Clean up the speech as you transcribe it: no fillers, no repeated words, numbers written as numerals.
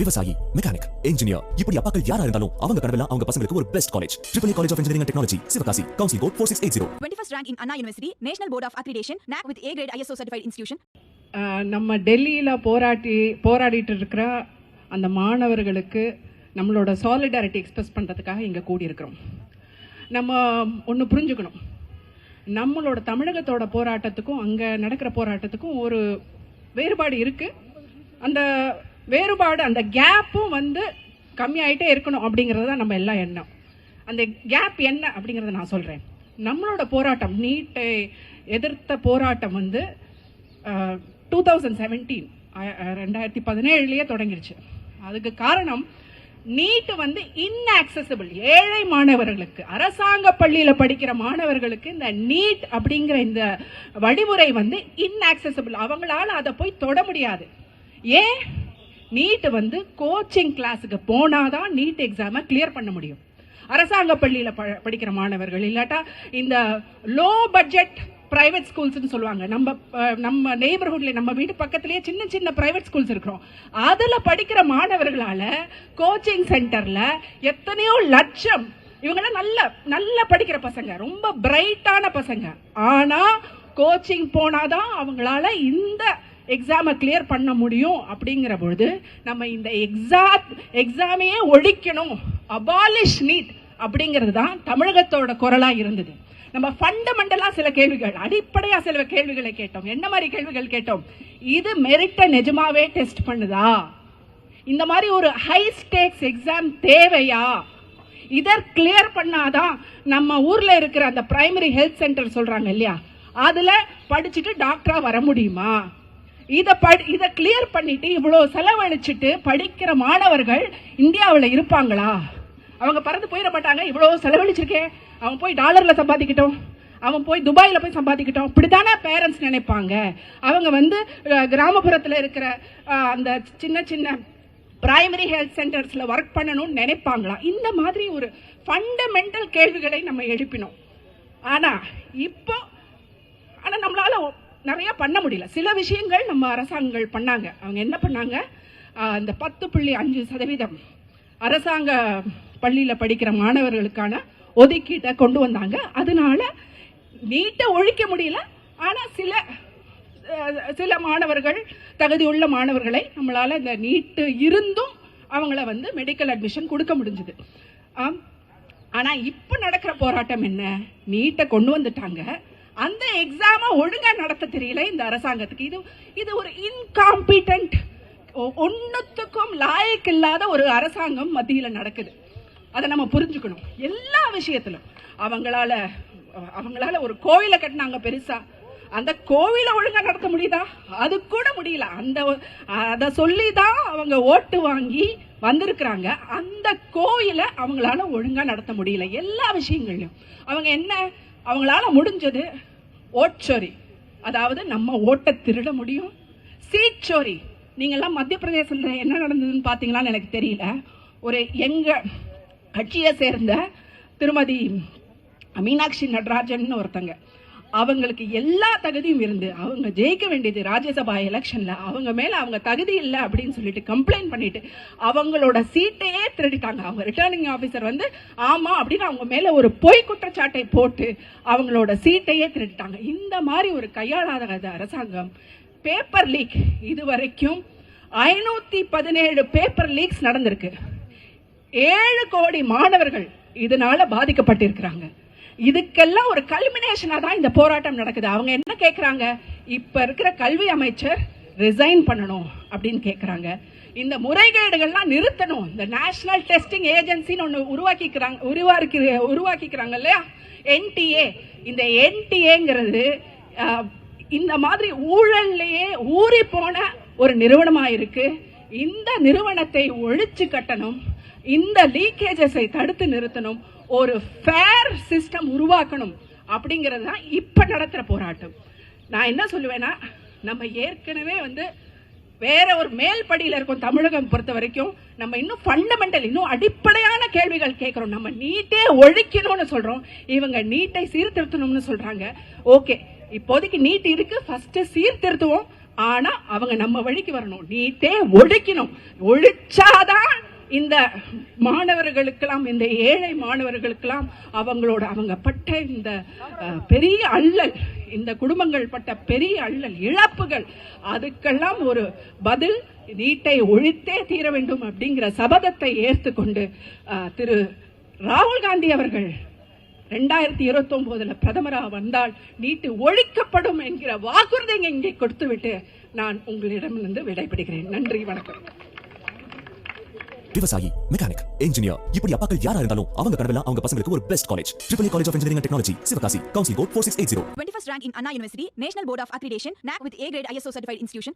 விவசாயி, mechanic, engineer, இப்படி அப்பாக்கள் யாரா இருந்தாலும் அவங்க கனவெல்லாம் அவங்க பசங்களுக்கு ஒரு best college. AAA College of Engineering and Technology, Sivakasi. Counseling code 4680. 21st rank in Anna University, National Board of Accreditation, NAC with A grade ISO certified institution. நம்ம டெல்லியில் போராடிட்டு இருக்கிற அந்த மாணவர்களுக்கு நம்மளோட சாலிடாரிட்டி எக்ஸ்பிரஸ் பண்ணுறதுக்காக இங்கே கூடியிருக்கிறோம். நம்ம ஒன்று புரிஞ்சுக்கணும், நம்மளோட தமிழகத்தோட போராட்டத்துக்கும் அங்கே நடக்கிற போராட்டத்துக்கும் ஒரு வேறுபாடு இருக்குது. அந்த வேறுபாடு, அந்த கேப்பும் கம்மியாயிட்டே இருக்கணும் அப்படிங்கிறது தான் நம்ம எல்லாம் எண்ணம். அந்த கேப் என்ன அப்படிங்கிறத நான் சொல்கிறேன். நம்மளோட போராட்டம், நீட்டை எதிர்த்த போராட்டம் 2017 தொடங்கிருச்சு. அதுக்கு காரணம் நீட் இன்ஆக்சசிபிள், ஏழை மாணவர்களுக்கு, அரசாங்க பள்ளியில் படிக்கிற மாணவர்களுக்கு இந்த நீட் அப்படிங்கிற இந்த வழிமுறை இன்ஆக்சசிபிள். அவங்களால அதை போய் தொட முடியாது. ஏன்? நீட் கோச்சிங் கிளாஸுக்கு போனாதான் நீட் எக்ஸாமை கிளியர் பண்ண முடியும். அரசாங்க பள்ளியில் படிக்கிற மாணவர்கள், இல்லாட்டா இந்த லோ பட்ஜெட் பிரைவேட் ஸ்கூல்ஸ்னு சொல்லுவாங்க. நம்ம நெய்பர்ஹுட்ல, நம்ம வீட்டு பக்கத்திலேயே சின்ன சின்ன பிரைவேட் ஸ்கூல்ஸ் இருக்கிறோம். அதில் படிக்கிற மாணவர்களால கோச்சிங் சென்டர்ல எத்தனையோ லட்சம், இவங்கெல்லாம் நல்ல படிக்கிற பசங்க, ரொம்ப பிரைட்டான பசங்க, ஆனா கோச்சிங் போனாதான் அவங்களால இந்த எக்ஸாமை கிளியர் பண்ண முடியும். அப்படிங்கிற பொழுது நம்ம இந்த எக்ஸாமையே ஒழிக்கணும், அபாலிஷ் நீட் அப்படிங்கிறது தான் தமிழகத்தோட குரலா இருந்தது. நம்ம ஃபண்டமெண்டலா சில கேள்விகள், அடிப்படையா சில கேள்விகளை கேட்டோம். என்ன மாதிரி கேள்விகள் கேட்டோம்? இது மெரிட்ட நிஜமாவே டெஸ்ட் பண்ணுதா? இந்த மாதிரி ஒரு ஹை ஸ்டேக்ஸ் எக்ஸாம் தேவையா? இதை கிளியர் பண்ணாதான் நம்ம ஊர்ல இருக்கிற அந்த பிரைமரி ஹெல்த் சென்டர் சொல்றாங்க இல்லையா, அதுல படிச்சுட்டு டாக்டரா வர முடியுமா? இதை கிளியர் பண்ணிட்டு இவ்வளவு செலவழிச்சுட்டு படிக்கிற மாணவர்கள் இந்தியாவில் இருப்பாங்களா? அவங்க பறந்து போயிட மாட்டாங்க. இவ்வளவு செலவழிச்சிருக்கேன், அவன் போய் டாலர்ல சம்பாதிக்கட்டும், அவன் போய் துபாயில போய் சம்பாதிக்கட்டும், இப்படித்தானே பேரண்ட்ஸ் நினைப்பாங்க. அவங்க கிராமப்புறத்தில் இருக்கிற அந்த சின்ன சின்ன பிரைமரி ஹெல்த் சென்டர்ஸ்ல ஒர்க் பண்ணணும்னு நினைப்பாங்களா? இந்த மாதிரி ஒரு ஃபண்டமெண்டல் கேள்விகளை நம்ம எழுப்பினோம். ஆனா நம்மளால நிறைய பண்ண முடியல. சில விஷயங்கள் நம்ம அரசாங்கங்கள் பண்ணாங்க. அவங்க என்ன பண்ணாங்க? இந்த 10.5% அரசாங்க பள்ளியில் படிக்கிற மாணவர்களுக்கான ஒதுக்கீட்டை கொண்டு வந்தாங்க. அதனால நீட்டை ஒழிக்க முடியல. ஆனா சில மாணவர்கள், தகுதியுள்ள மாணவர்களை நம்மளால இந்த நீட்டு இருந்தும் அவங்கள மெடிக்கல் அட்மிஷன் கொடுக்க முடிஞ்சது. ஆனா இப்ப நடக்கிற போராட்டம் என்ன? நீட்டை கொண்டு வந்துட்டாங்க, அந்த எக்ஸாமை ஒழுங்கா நடத்த தெரியல இந்த அரசாங்கத்துக்கு. இது ஒரு இன்காம்பிட்டன்ட், ஒன்னுத்துக்கும் லாயக்கு இல்லாத ஒரு அரசாங்கம் மத்தியில நடக்குது. அதை நம்ம புரிஞ்சுக்கணும். எல்லா விஷயத்திலும் அவங்களால ஒரு கோவிலை கட்டினாங்க பெருசா, அந்த கோவிலை ஒழுங்கா நடத்த முடியுதா? அது கூட முடியல. அத சொல்லிதான் அவங்க ஓட்டு வாங்கி வந்திருக்கிறாங்க. அந்த கோயிலை அவங்களால ஒழுங்கா நடத்த முடியல. எல்லா விஷயங்கள்லயும் அவங்களால முடிஞ்சது ஓட்சோரி, அதாவது நம்ம ஓட்டை திருட முடியும். சீட் சோரி, நீங்கெல்லாம் மத்திய பிரதேசத்தில் என்ன நடந்ததுன்னு பார்த்தீங்களான்னு எனக்கு தெரியல. ஒரு எங்க கட்சியை சேர்ந்த திருமதி மீனாட்சி நடராஜன் ஒருத்தங்க, அவங்களுக்கு எல்லா தகுதியும் இருந்து அவங்க ஜெயிக்க வேண்டியது ராஜ்யசபா எலெக்ஷன்ல, அவங்க மேல அவங்க தகுதி இல்லை அப்படின்னு சொல்லிட்டு கம்ப்ளைண்ட் பண்ணிட்டு அவங்களோட சீட்டையே திருடிட்டாங்க. அவங்க ரிட்டர்னிங் ஆபீசர் ஆமா அப்படின்னு அவங்க மேல ஒரு பொய் குற்றச்சாட்டை போட்டு அவங்களோட சீட்டையே திருடிட்டாங்க. இந்த மாதிரி ஒரு கையாளாத அரசாங்கம். பேப்பர் லீக், இதுவரைக்கும் 517 பேப்பர் லீக்ஸ் நடந்திருக்கு. 7 கோடி மாணவர்கள் இதனால பாதிக்கப்பட்டிருக்கிறாங்க. இதுக்கெல்லாம் ஒரு கல்மினேஷனா தான் இந்த போராட்டம் நடக்குது. அவங்க என்ன கேட்கறாங்க? இப்ப இருக்கிற கல்வி அமைச்சர் ரிசைன் பண்ணணும் அப்படின்னு கேட்கறாங்க. இந்த முறைகேடுகள்லாம் நிறுத்தணும். இந்த நேஷனல் டெஸ்டிங் ஏஜென்சின்னு ஒன்று உருவாக்கிக்கிறாங்க இல்லையா, NTA. இந்த NTAங்கிறது இந்த மாதிரி ஊழல்லையே ஊறி போன ஒரு நிறுவனமா இருக்கு. இந்த நிறுவனத்தை ஒழிச்சு கட்டணும், இந்த லீக்கேஜஸை தடுத்து நிறுத்தணும், ஒரு ஃபேர் சிஸ்டம் உருவாக்கணும் அப்படிங்கிறது தான் இப்ப நடத்துற போராட்டம். நான் என்ன சொல்லுவேன்னா, நம்ம ஏற்கனவே வேற ஒரு மேல் படியில இருக்கும். தமிழகம் பொறுத்த வரைக்கும் நம்ம இன்னும் ஃபண்டமெண்டல், இன்னும் அடிப்படையான கேள்விகள் கேட்கிறோம். நம்ம நீட்டே ஒழிக்கணும்னு சொல்றோம், இவங்க நீட்டை சீர்திருத்தணும்னு சொல்றாங்க. ஓகே, இப்போதைக்கு நீட் இருக்கு, ஃபர்ஸ்ட் சீர்திருத்துவோம், ஆனா அவங்க நம்ம வழிக்கு வரணும். நீட்டே ஒழிக்கணும். ஒழிச்சாதான் இந்த மாணவர்களுக்கெல்லாம், இந்த ஏழை மாணவர்களுக்கெல்லாம் அவங்க பட்ட இந்த பெரிய அல்லல், இந்த குடும்பங்கள் பட்ட பெரிய அல்லல், இழப்புகள், அதுக்கெல்லாம் ஒரு பதில் நீட்டை ஒழித்தே தீர வேண்டும் அப்படிங்கிற சபதத்தை ஏற்றுக்கொண்டு திரு ராகுல் காந்தி அவர்கள் 2029 பிரதமராக வந்தால் நீட்டு ஒழிக்கப்படும் என்கிற வாக்குறுதி இங்கே கொடுத்துவிட்டு நான் உங்களிடமிருந்து விடைபெறுகிறேன். நன்றி, வணக்கம். விவசாயி, மெக்கானிக், இன்ஜினியர், இப்படி அப்பாக்கள் யாரா இருந்தாலும் அவங்க கனவெல்லாம் அவங்க பசங்களுக்கு ஒரு best college. AAA College of Engineering and Technology, Sivakasi. Counseling code 4680. 21st rank in Anna University, National Board of Accreditation, NAC with A grade ISO certified institution.